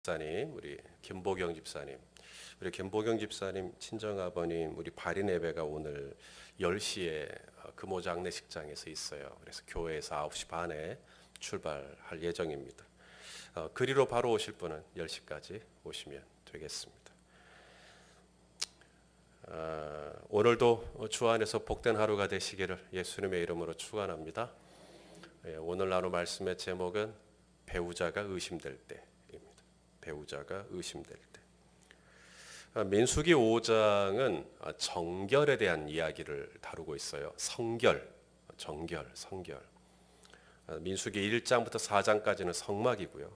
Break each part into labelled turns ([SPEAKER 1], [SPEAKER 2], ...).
[SPEAKER 1] 집사님, 우리 김보경 집사님, 우리 김보경 집사님 친정아버님 우리 발인 예배가 오늘 10시에 금호 장례식장에서 있어요. 그래서 교회에서 9시 반에 출발할 예정입니다. 그리로 바로 오실 분은 10시까지 오시면 되겠습니다. 오늘도 주 안에서 복된 하루가 되시기를 예수님의 이름으로 축원합니다. 오늘 나눌 말씀의 제목은 배우자가 의심될 때입니다. 배우자가 의심될 때. 민수기 5장은 정결에 대한 이야기를 다루고 있어요. 성결. 민수기 1장부터 4장까지는 성막이고요.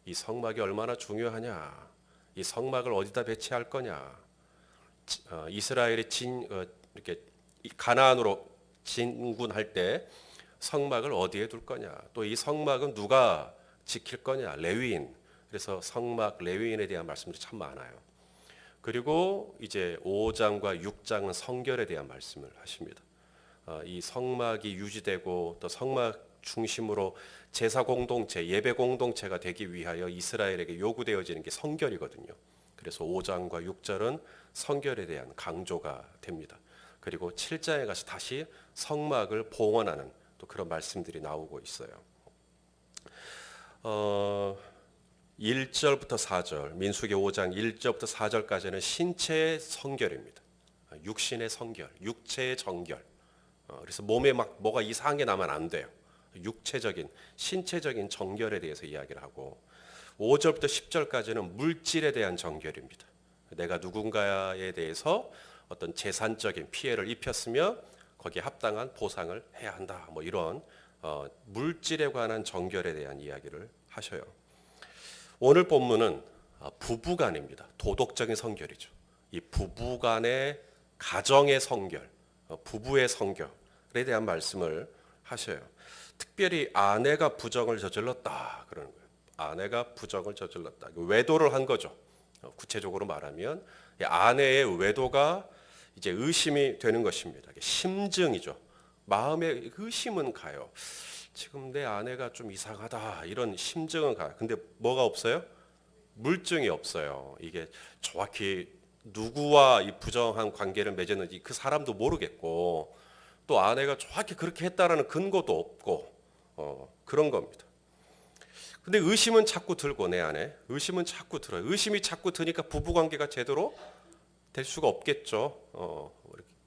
[SPEAKER 1] 이 성막이 얼마나 중요하냐, 이 성막을 어디다 배치할 거냐, 이스라엘이 이렇게 가나안으로 진군할 때 성막을 어디에 둘 거냐, 또 이 성막은 누가 지킬 거냐, 레위인. 그래서 성막 레위인에 대한 말씀들이 참 많아요. 그리고 이제 5장과 6장은 성결에 대한 말씀을 하십니다. 이 성막이 유지되고 또 성막 중심으로 제사 공동체, 예배 공동체가 되기 위하여 이스라엘에게 요구되어지는 게 성결이거든요. 그래서 5장과 6절은 성결에 대한 강조가 됩니다. 그리고 7장에 가서 다시 성막을 봉헌하는 또 그런 말씀들이 나오고 있어요. 1절부터 4절, 민수기 5장 1절부터 4절까지는 신체의 성결입니다. 육신의 성결, 육체의 정결. 그래서 몸에 막 뭐가 이상한 게 나면 안 돼요. 육체적인, 신체적인 정결에 대해서 이야기를 하고, 5절부터 10절까지는 물질에 대한 정결입니다. 내가 누군가에 대해서 어떤 재산적인 피해를 입혔으며 거기에 합당한 보상을 해야 한다. 뭐 이런 물질에 관한 정결에 대한 이야기를 하셔요. 오늘 본문은 부부간입니다. 도덕적인 성결이죠. 이 부부간의 가정의 성결, 부부의 성결에 대한 말씀을 하셔요. 특별히 아내가 부정을 저질렀다 그러는 거예요. 아내가 부정을 저질렀다. 외도를 한 거죠. 구체적으로 말하면 아내의 외도가 이제 의심이 되는 것입니다. 심증이죠. 마음에 의심은 가요. 지금 내 아내가 좀 이상하다 이런 심증은 가요. 근데 뭐가 없어요? 물증이 없어요. 이게 정확히 누구와 이 부정한 관계를 맺었는지 그 사람도 모르겠고, 또 아내가 정확히 그렇게 했다라는 근거도 없고 그런 겁니다. 근데 의심은 자꾸 들고, 내 안에 의심은 자꾸 들어요. 의심이 자꾸 드니까 부부관계가 제대로 될 수가 없겠죠.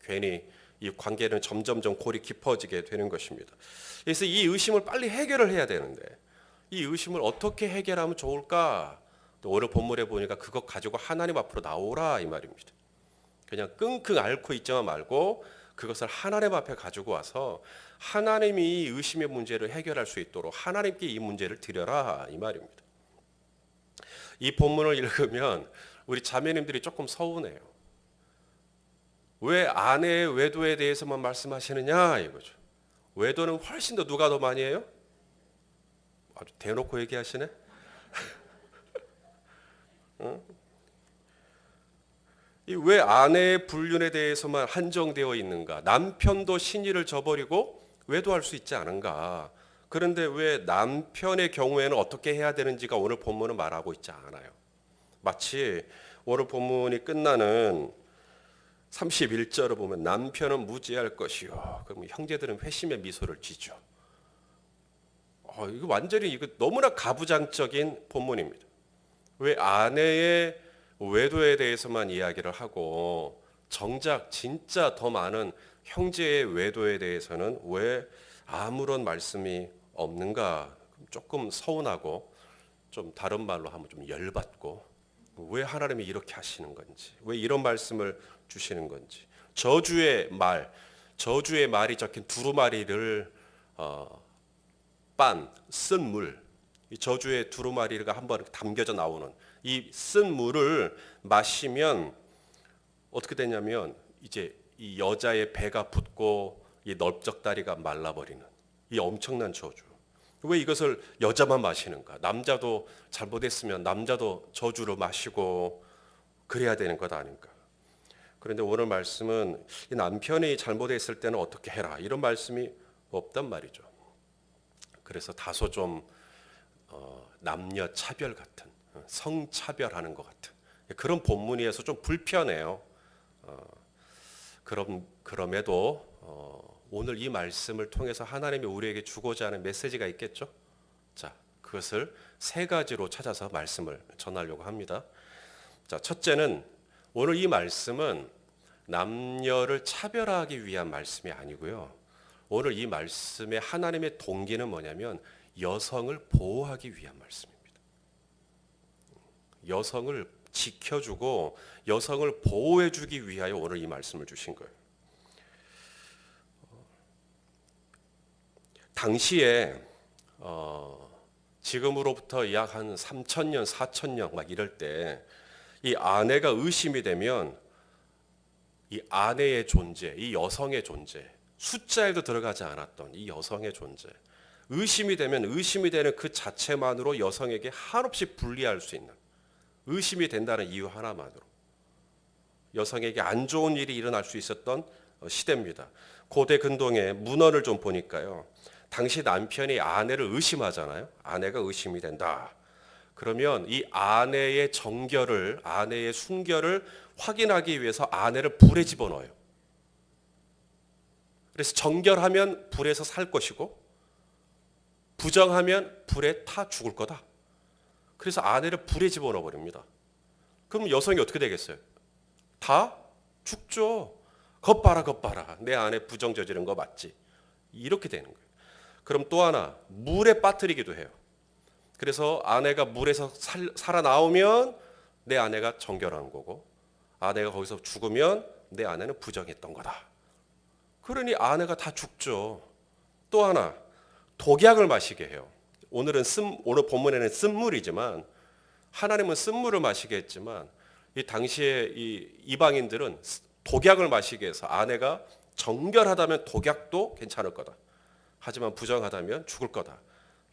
[SPEAKER 1] 괜히 이 관계는 점점점 골이 깊어지게 되는 것입니다. 그래서 이 의심을 빨리 해결을 해야 되는데, 이 의심을 어떻게 해결하면 좋을까? 또 오늘 본문에 보니까 그것 가지고 하나님 앞으로 나오라 이 말입니다. 그냥 끙끙 앓고 있지만 말고 그것을 하나님 앞에 가지고 와서 하나님이 이 의심의 문제를 해결할 수 있도록 하나님께 이 문제를 드려라 이 말입니다. 이 본문을 읽으면 우리 자매님들이 조금 서운해요. 왜 아내의 외도에 대해서만 말씀하시느냐 이거죠. 외도는 훨씬 더 누가 더 많이 해요? 아주 대놓고 얘기하시네. 왜 아내의 불륜에 대해서만 한정되어 있는가? 남편도 신의를 저버리고 외도할 수 있지 않은가? 그런데 왜 남편의 경우에는 어떻게 해야 되는지가 오늘 본문은 말하고 있지 않아요. 마치 오늘 본문이 끝나는 31절을 보면 남편은 무지할 것이요. 그럼 형제들은 회심의 미소를 지죠. 이거 완전히 이거 너무나 가부장적인 본문입니다. 왜 아내의 외도에 대해서만 이야기를 하고 정작 진짜 더 많은 형제의 외도에 대해서는 왜 아무런 말씀이 없는가? 조금 서운하고, 좀 다른 말로 하면 좀 열받고, 왜 하나님이 이렇게 하시는 건지, 왜 이런 말씀을 주시는 건지. 저주의 말이 적힌 두루마리를 쓴 물, 이 저주의 두루마리가 한번 담겨져 나오는 이 쓴 물을 마시면 어떻게 되냐면 이제 이 여자의 배가 붓고 이 넓적다리가 말라버리는 이 엄청난 저주. 왜 이것을 여자만 마시는가? 남자도 잘못했으면 남자도 저주를 마시고 그래야 되는 것 아닌가? 그런데 오늘 말씀은 이 남편이 잘못했을 때는 어떻게 해라 이런 말씀이 없단 말이죠. 그래서 다소 좀 남녀 차별 같은 성차별하는 것 같은 그런 본문이어서 좀 불편해요. 그럼에도 오늘 이 말씀을 통해서 하나님이 우리에게 주고자 하는 메시지가 있겠죠. 자, 그것을 세 가지로 찾아서 말씀을 전하려고 합니다. 자, 첫째는 오늘 이 말씀은 남녀를 차별하기 위한 말씀이 아니고요. 오늘 이 말씀의 하나님의 동기는 뭐냐면 여성을 보호하기 위한 말씀입니다. 여성을 지켜주고 여성을 보호해주기 위하여 오늘 이 말씀을 주신 거예요. 당시에 지금으로부터 약 한 3,000년, 4,000년 막 이럴 때 이 아내가 의심이 되면 이 아내의 존재, 이 여성의 존재, 숫자에도 들어가지 않았던 이 여성의 존재, 의심이 되면 의심이 되는 그 자체만으로 여성에게 한없이 불리할 수 있는, 의심이 된다는 이유 하나만으로 여성에게 안 좋은 일이 일어날 수 있었던 시대입니다. 고대 근동의 문헌을 좀 보니까요, 당시 남편이 아내를 의심하잖아요. 아내가 의심이 된다. 그러면 이 아내의 정결을, 아내의 순결을 확인하기 위해서 아내를 불에 집어넣어요. 그래서 정결하면 불에서 살 것이고 부정하면 불에 타 죽을 거다. 그래서 아내를 불에 집어넣어 버립니다. 그럼 여성이 어떻게 되겠어요? 다 죽죠. 겉봐라, 겉봐라. 내 아내 부정 저지른 거 맞지? 이렇게 되는 거예요. 그럼 또 하나, 물에 빠뜨리기도 해요. 그래서 아내가 물에서 살아나오면 내 아내가 정결한 거고, 아내가 거기서 죽으면 내 아내는 부정했던 거다. 그러니 아내가 다 죽죠. 또 하나, 독약을 마시게 해요. 오늘 본문에는 쓴물이지만 하나님은 쓴물을 마시게 했지만 이 당시에 이 이방인들은 독약을 마시게 해서 아내가 정결하다면 독약도 괜찮을 거다. 하지만 부정하다면 죽을 거다.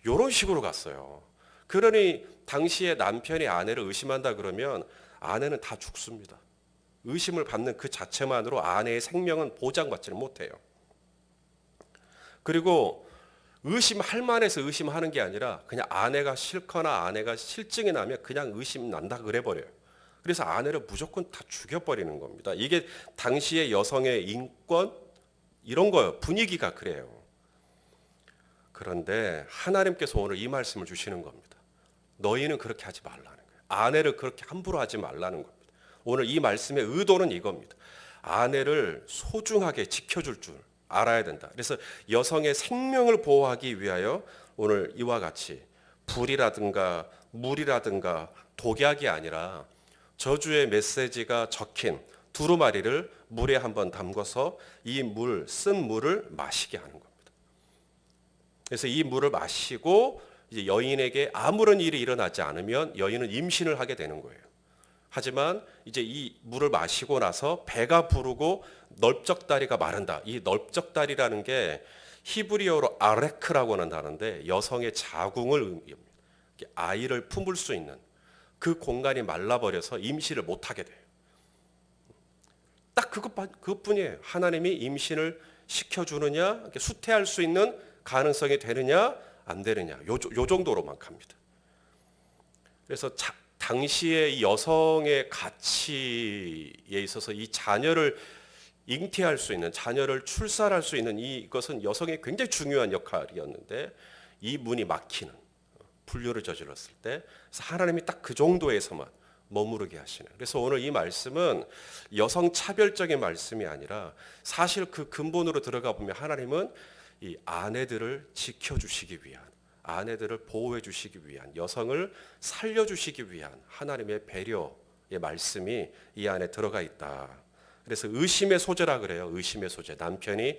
[SPEAKER 1] 이런 식으로 갔어요. 그러니 당시에 남편이 아내를 의심한다 그러면 아내는 다 죽습니다. 의심을 받는 그 자체만으로 아내의 생명은 보장받지를 못해요. 그리고 의심할 만해서 의심하는 게 아니라 그냥 아내가 싫거나 아내가 실증이 나면 그냥 의심 난다 그래 버려요. 그래서 아내를 무조건 다 죽여버리는 겁니다. 이게 당시의 여성의 인권 이런 거예요. 분위기가 그래요. 그런데 하나님께서 오늘 이 말씀을 주시는 겁니다. 너희는 그렇게 하지 말라는 거예요. 아내를 그렇게 함부로 하지 말라는 겁니다. 오늘 이 말씀의 의도는 이겁니다. 아내를 소중하게 지켜줄 줄 알아야 된다. 그래서 여성의 생명을 보호하기 위하여 오늘 이와 같이 불이라든가 물이라든가 독약이 아니라 저주의 메시지가 적힌 두루마리를 물에 한번 담궈서 쓴 물을 마시게 하는 겁니다. 그래서 이 물을 마시고 이제 여인에게 아무런 일이 일어나지 않으면 여인은 임신을 하게 되는 거예요. 하지만 이제 이 물을 마시고 나서 배가 부르고 넓적다리가 마른다. 이 넓적다리라는 게 히브리어로 아레크라고 하는데 여성의 자궁을 의미합니다. 아이를 품을 수 있는 그 공간이 말라버려서 임신을 못하게 돼요. 딱 그것뿐이에요. 하나님이 임신을 시켜주느냐, 수태할 수 있는 가능성이 되느냐 안 되느냐 요 정도로만 갑니다. 그래서 당시의 이 여성의 가치에 있어서 이 자녀를 잉태할 수 있는, 자녀를 출산할 수 있는 이것은 여성의 굉장히 중요한 역할이었는데 이 문이 막히는, 불륜을 저질렀을 때 하나님이 딱 그 정도에서만 머무르게 하시는. 그래서 오늘 이 말씀은 여성 차별적인 말씀이 아니라 사실 그 근본으로 들어가 보면 하나님은 이 아내들을 지켜주시기 위한, 아내들을 보호해 주시기 위한, 여성을 살려주시기 위한 하나님의 배려의 말씀이 이 안에 들어가 있다. 그래서 의심의 소재라 그래요. 의심의 소재. 남편이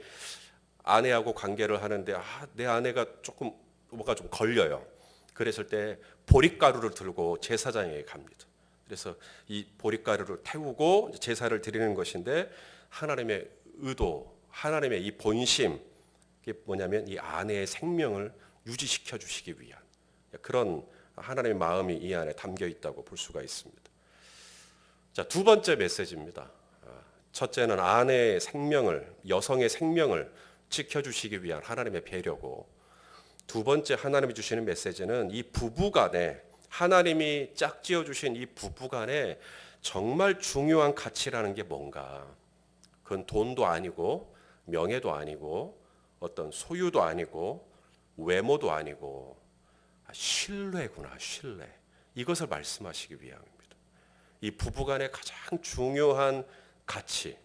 [SPEAKER 1] 아내하고 관계를 하는데 내 아내가 조금 뭐가 좀 걸려요. 그랬을 때 보릿가루를 들고 제사장에게 갑니다. 그래서 이 보릿가루를 태우고 제사를 드리는 것인데 하나님의 의도, 하나님의 이 본심, 이게 뭐냐면 이 아내의 생명을 유지시켜 주시기 위한 그런 하나님의 마음이 이 안에 담겨 있다고 볼 수가 있습니다. 자, 두 번째 메시지입니다. 첫째는 아내의 생명을, 여성의 생명을 지켜주시기 위한 하나님의 배려고, 두 번째 하나님이 주시는 메시지는 이 부부간에 하나님이 짝지어 주신 이 부부간에 정말 중요한 가치라는 게 뭔가? 그건 돈도 아니고 명예도 아니고 어떤 소유도 아니고 외모도 아니고 신뢰구나, 신뢰. 이것을 말씀하시기 위함입니다. 이 부부간의 가장 중요한 가치,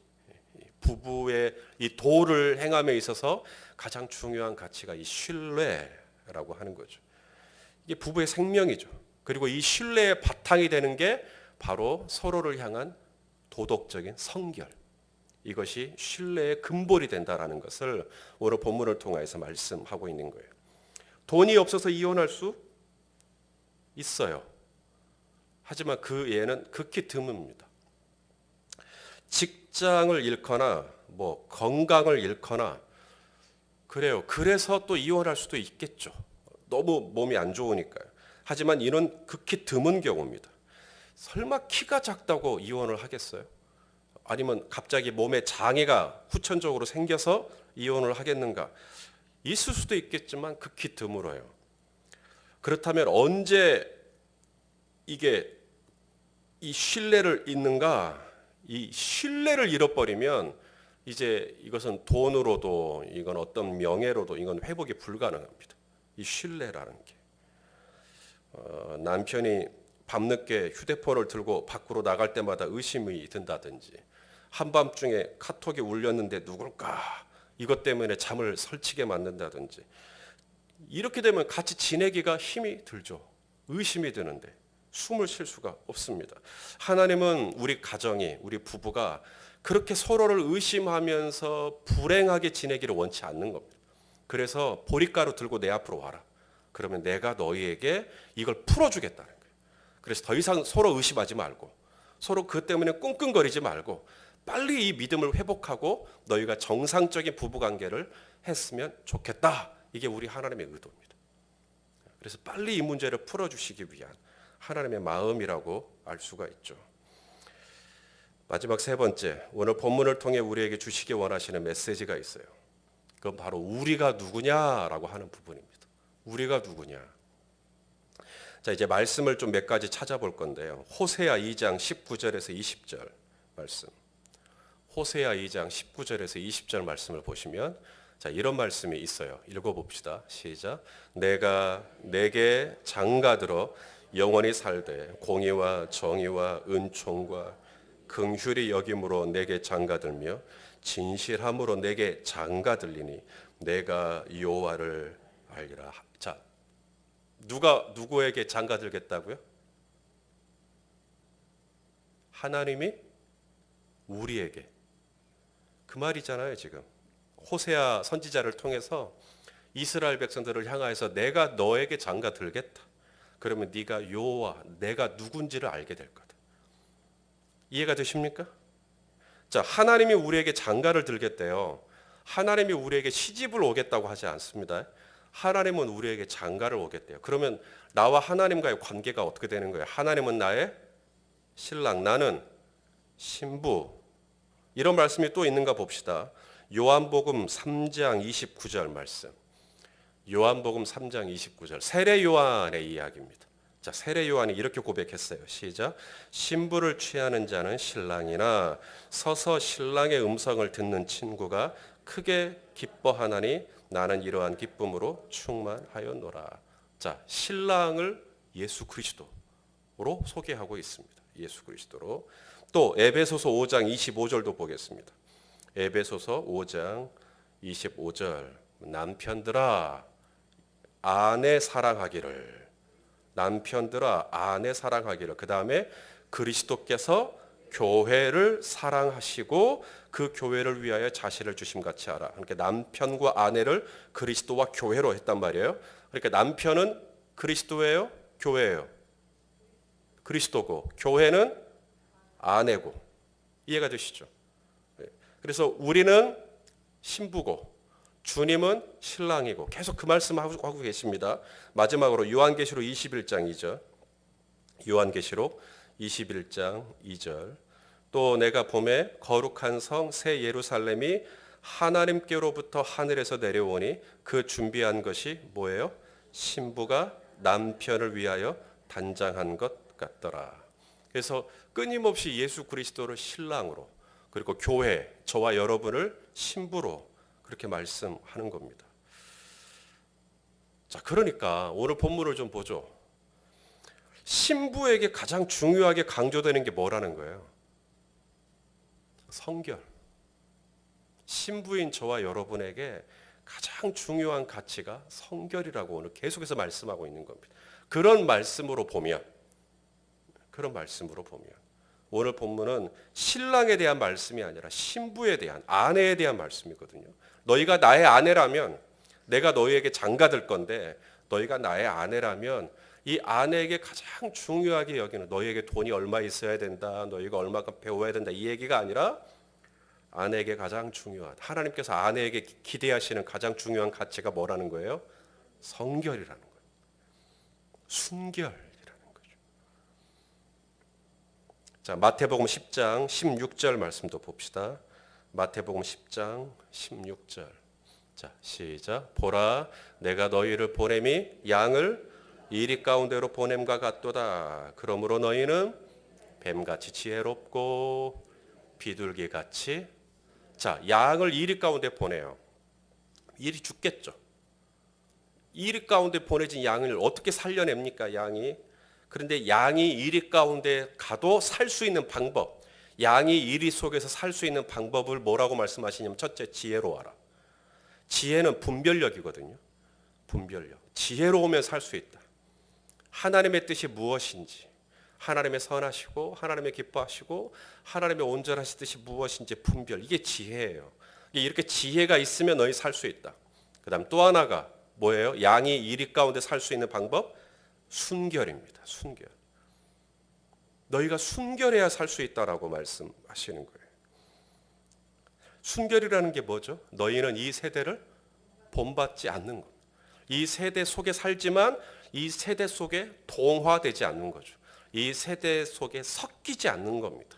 [SPEAKER 1] 부부의 이 도를 행함에 있어서 가장 중요한 가치가 이 신뢰라고 하는 거죠. 이게 부부의 생명이죠. 그리고 이 신뢰의 바탕이 되는 게 바로 서로를 향한 도덕적인 성결. 이것이 신뢰의 근본이 된다라는 것을 오늘 본문을 통해서 말씀하고 있는 거예요. 돈이 없어서 이혼할 수 있어요. 하지만 그 예는 극히 드뭅니다. 직장을 잃거나 뭐 건강을 잃거나 그래요. 그래서 또 이혼할 수도 있겠죠. 너무 몸이 안 좋으니까요. 하지만 이는 극히 드문 경우입니다. 설마 키가 작다고 이혼을 하겠어요? 아니면 갑자기 몸에 장애가 후천적으로 생겨서 이혼을 하겠는가? 있을 수도 있겠지만 극히 드물어요. 그렇다면 언제 이게 이 신뢰를 잃는가? 이 신뢰를 잃어버리면 이제 이것은 돈으로도 이건 어떤 명예로도 이건 회복이 불가능합니다. 이 신뢰라는 게 남편이 밤늦게 휴대폰을 들고 밖으로 나갈 때마다 의심이 든다든지 한밤중에 카톡이 울렸는데 누굴까? 이것 때문에 잠을 설치게 만든다든지 이렇게 되면 같이 지내기가 힘이 들죠. 의심이 드는데 숨을 쉴 수가 없습니다. 하나님은 우리 가정이 우리 부부가 그렇게 서로를 의심하면서 불행하게 지내기를 원치 않는 겁니다. 그래서 보릿가루 들고 내 앞으로 와라. 그러면 내가 너희에게 이걸 풀어주겠다는 거예요. 그래서 더 이상 서로 의심하지 말고 서로 그것 때문에 끙끙거리지 말고 빨리 이 믿음을 회복하고 너희가 정상적인 부부관계를 했으면 좋겠다. 이게 우리 하나님의 의도입니다. 그래서 빨리 이 문제를 풀어주시기 위한 하나님의 마음이라고 알 수가 있죠. 마지막 세 번째, 오늘 본문을 통해 우리에게 주시기 원하시는 메시지가 있어요. 그건 바로 우리가 누구냐라고 하는 부분입니다. 우리가 누구냐. 자, 이제 말씀을 좀 몇 가지 찾아볼 건데요. 호세아 2장 19절에서 20절 말씀. 호세아 2장 19절에서 20절 말씀을 보시면 자, 이런 말씀이 있어요. 읽어봅시다. 시작. 내가 내게 장가들어 영원히 살되 공의와 정의와 은총과 긍휼히 여김으로 내게 장가들며 진실함으로 내게 장가들리니 내가 여호와를 알리라. 자, 누가 누구에게 장가들겠다고요? 하나님이 우리에게. 그 말이잖아요, 지금. 호세아 선지자를 통해서 이스라엘 백성들을 향하여서 내가 너에게 장가들겠다. 그러면 네가 여호와, 내가 누군지를 알게 될 거다. 이해가 되십니까? 자, 하나님이 우리에게 장가를 들겠대요. 하나님이 우리에게 시집을 오겠다고 하지 않습니다. 하나님은 우리에게 장가를 오겠대요. 그러면 나와 하나님과의 관계가 어떻게 되는 거예요? 하나님은 나의 신랑, 나는 신부. 이런 말씀이 또 있는가 봅시다. 요한복음 3장 29절 말씀. 요한복음 3장 29절. 세례 요한의 이야기입니다. 자, 세례 요한이 이렇게 고백했어요. 시작. 신부를 취하는 자는 신랑이나 서서 신랑의 음성을 듣는 친구가 크게 기뻐하나니 나는 이러한 기쁨으로 충만하였노라. 자, 신랑을 예수 그리스도로 소개하고 있습니다. 예수 그리스도로. 또 에베소서 5장 25절도 보겠습니다. 에베소서 5장 25절. 남편들아 아내 사랑하기를. 남편들아 아내 사랑하기를. 그 다음에 그리스도께서 교회를 사랑하시고 그 교회를 위하여 자신을 주심같이 하라. 그러니까 남편과 아내를 그리스도와 교회로 했단 말이에요. 그러니까 남편은 그리스도예요, 교회예요. 그리스도고 교회는 아내고. 이해가 되시죠? 그래서 우리는 신부고 주님은 신랑이고 계속 그 말씀하고 계십니다. 마지막으로 요한계시록 21장 2절. 요한계시록 21장 2절. 또 내가 봄에 거룩한 성 새 예루살렘이 하나님께로부터 하늘에서 내려오니 그 준비한 것이 뭐예요? 신부가 남편을 위하여 단장한 것 같더라. 그래서 끊임없이 예수 그리스도를 신랑으로, 그리고 교회, 저와 여러분을 신부로 그렇게 말씀하는 겁니다. 자, 그러니까 오늘 본문을 좀 보죠. 신부에게 가장 중요하게 강조되는 게 뭐라는 거예요? 성결. 신부인 저와 여러분에게 가장 중요한 가치가 성결이라고 오늘 계속해서 말씀하고 있는 겁니다. 그런 말씀으로 보면 오늘 본문은 신랑에 대한 말씀이 아니라 신부에 대한, 아내에 대한 말씀이거든요. 너희가 나의 아내라면 내가 너희에게 장가들 건데, 너희가 나의 아내라면 이 아내에게 가장 중요하게 여기는, 너희에게 돈이 얼마 있어야 된다, 너희가 얼마큼 배워야 된다, 이 얘기가 아니라 아내에게 가장 중요한, 하나님께서 아내에게 기대하시는 가장 중요한 가치가 뭐라는 거예요? 성결이라는 거예요. 순결이라는 거죠. 자, 마태복음 10장 16절 말씀도 봅시다. 마태복음 10장 16절. 자, 시작. 보라, 내가 너희를 보냄이 양을 이리 가운데로 보냄과 같도다. 그러므로 너희는 뱀같이 지혜롭고 비둘기같이. 자, 양을 이리 가운데 보내요. 이리 죽겠죠. 이리 가운데 보내진 양을 어떻게 살려냅니까, 양이? 그런데 양이 이리 가운데 가도 살 수 있는 방법, 양이 이리 속에서 살 수 있는 방법을 뭐라고 말씀하시냐면, 첫째, 지혜로워라. 지혜는 분별력이거든요. 분별력. 지혜로우면 살 수 있다. 하나님의 뜻이 무엇인지, 하나님의 선하시고 하나님의 기뻐하시고 하나님의 온전하신 뜻이 무엇인지 분별, 이게 지혜예요. 이렇게 지혜가 있으면 너희 살 수 있다. 그 다음 또 하나가 뭐예요? 양이 이리 가운데 살 수 있는 방법? 순결입니다. 순결. 너희가 순결해야 살 수 있다라고 말씀하시는 거예요. 순결이라는 게 뭐죠? 너희는 이 세대를 본받지 않는 것. 이 세대 속에 살지만 이 세대 속에 동화되지 않는 거죠. 이 세대 속에 섞이지 않는 겁니다.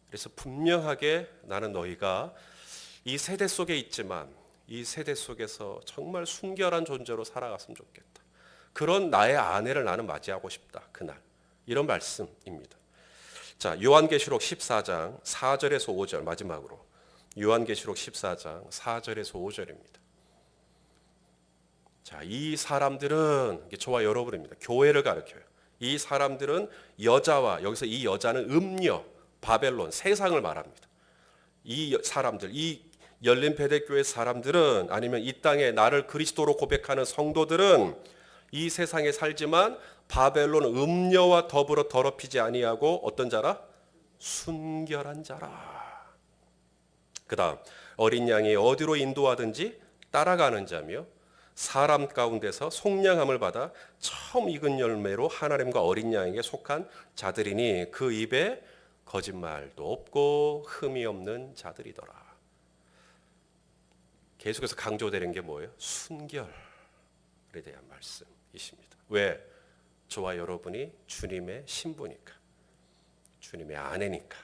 [SPEAKER 1] 그래서 분명하게 나는 너희가 이 세대 속에 있지만 이 세대 속에서 정말 순결한 존재로 살아갔으면 좋겠다. 그런 나의 아내를 나는 맞이하고 싶다. 그날. 이런 말씀입니다. 자, 요한계시록 14장 4절에서 5절 마지막으로. 요한계시록 14장 4절에서 5절입니다. 자, 이 사람들은 저와 여러분입니다. 교회를 가르쳐요. 이 사람들은 여자와, 여기서 이 여자는 음녀, 바벨론, 세상을 말합니다. 이 사람들, 이 열린 베데교회 사람들은, 아니면 이 땅에 나를 그리스도로 고백하는 성도들은 이 세상에 살지만 바벨론 음녀와 더불어 더럽히지 아니하고 어떤 자라? 순결한 자라. 그 다음 어린 양이 어디로 인도하든지 따라가는 자며 사람 가운데서 속량함을 받아 처음 익은 열매로 하나님과 어린 양에게 속한 자들이니 그 입에 거짓말도 없고 흠이 없는 자들이더라. 계속해서 강조되는 게 뭐예요? 순결에 대한 말씀이십니다. 왜? 저와 여러분이 주님의 신부니까, 주님의 아내니까.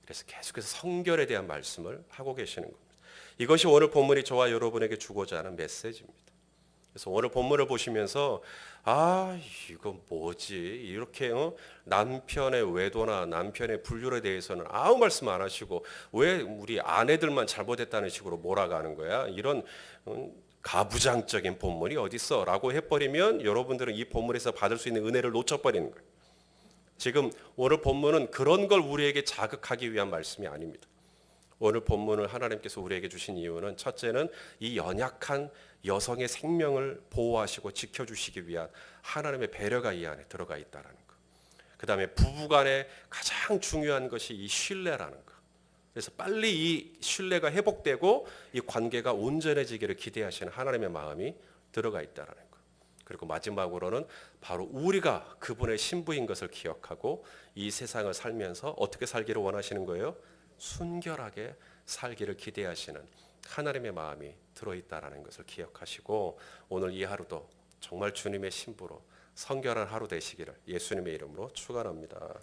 [SPEAKER 1] 그래서 계속해서 성결에 대한 말씀을 하고 계시는 겁니다. 이것이 오늘 본문이 저와 여러분에게 주고자 하는 메시지입니다. 그래서 오늘 본문을 보시면서 이거 뭐지? 이렇게 남편의 외도나 남편의 불륜에 대해서는 아무 말씀 안 하시고 왜 우리 아내들만 잘못했다는 식으로 몰아가는 거야? 이런 가부장적인 본문이 어디 있어? 라고 해버리면 여러분들은 이 본문에서 받을 수 있는 은혜를 놓쳐버리는 거예요. 지금 오늘 본문은 그런 걸 우리에게 자극하기 위한 말씀이 아닙니다. 오늘 본문을 하나님께서 우리에게 주신 이유는, 첫째는 이 연약한 여성의 생명을 보호하시고 지켜주시기 위한 하나님의 배려가 이 안에 들어가 있다는 것. 그 다음에 부부간에 가장 중요한 것이 이 신뢰라는 것. 그래서 빨리 이 신뢰가 회복되고 이 관계가 온전해지기를 기대하시는 하나님의 마음이 들어가 있다는 것. 그리고 마지막으로는 바로 우리가 그분의 신부인 것을 기억하고 이 세상을 살면서 어떻게 살기를 원하시는 거예요? 순결하게 살기를 기대하시는 하나님의 마음이 들어있다라는 것을 기억하시고, 오늘 이 하루도 정말 주님의 신부로 성결한 하루 되시기를 예수님의 이름으로 축원합니다.